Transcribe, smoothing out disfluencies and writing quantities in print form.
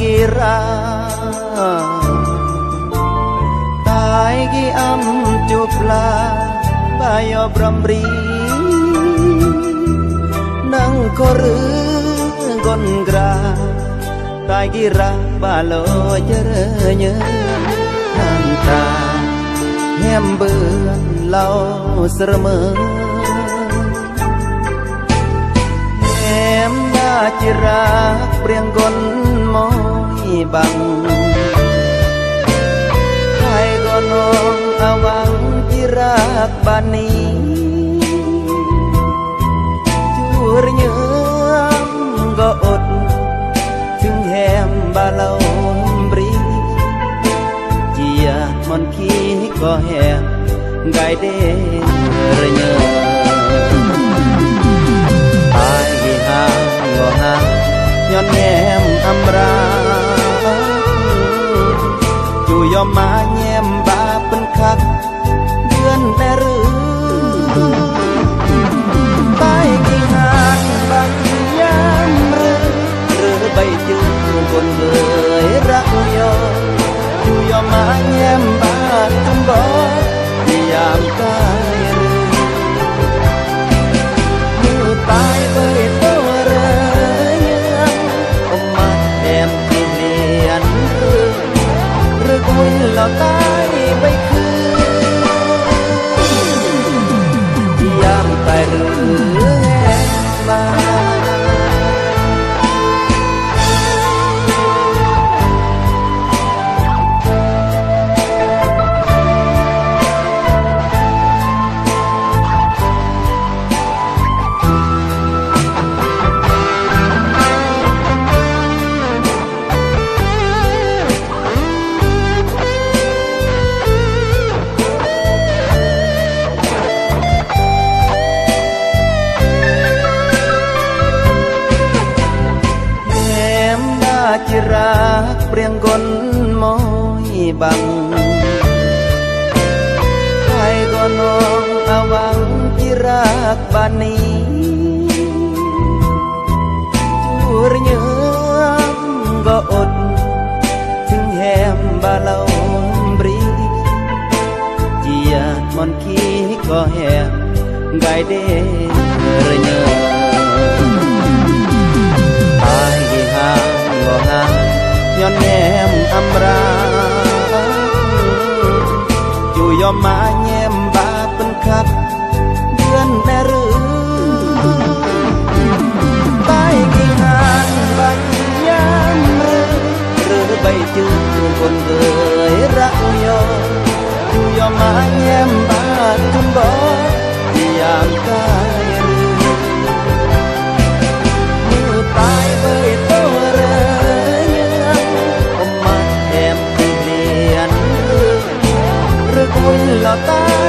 กีราตายกี่อำจูปลาบายอบรำรีนังก็รือก้นกราตายกี่รักบาโลเจริญเยน้ำตาแหมเบื่อเล่าเสมอแหมนาจิรักเปรียงก้นมอยบังใครก็น้องอาวังจิรักบ้านนี้จูรเยื้อมก็อดถึงแหมบาเล่าบรีเจียมันขี้ก็แหมไกเดระเยตายกี่หางก็หางย้อนแย้มอำราจูยอมมาแย้มบาเป็นคักเดือนแต่รือตายกี่หางบางยามหรือใบจืดคนเคยรักยอจูยอมมาแย้มบาจุมบอกยามตายมือตายเบิดตัวเรืองอมมาแอมที่เลียนหรือกุยเราตายไปคืนยามตายหรือแหงมาจิรักเปรียงก้นมอยบังใครก็น้องอาวังจิรักบ้านนี้จูรเยื้อมก็อดถึงแหมบาเล่าบรีเจียมันขี้ก็แหมไกเดระเยตายกี่หางก็หางย้อนแย้มอำราจูยอมมาแย้มบาเป็นคักเดือนแต่รือตายกี่หางบางยามหรือใบจืดคนเคยรักยอจูยอมมาแย้มบาจุมบอกยามตายมือตายเบิดตัวเรืองอมมาแอมที่เลียนหรือกุยเราตาย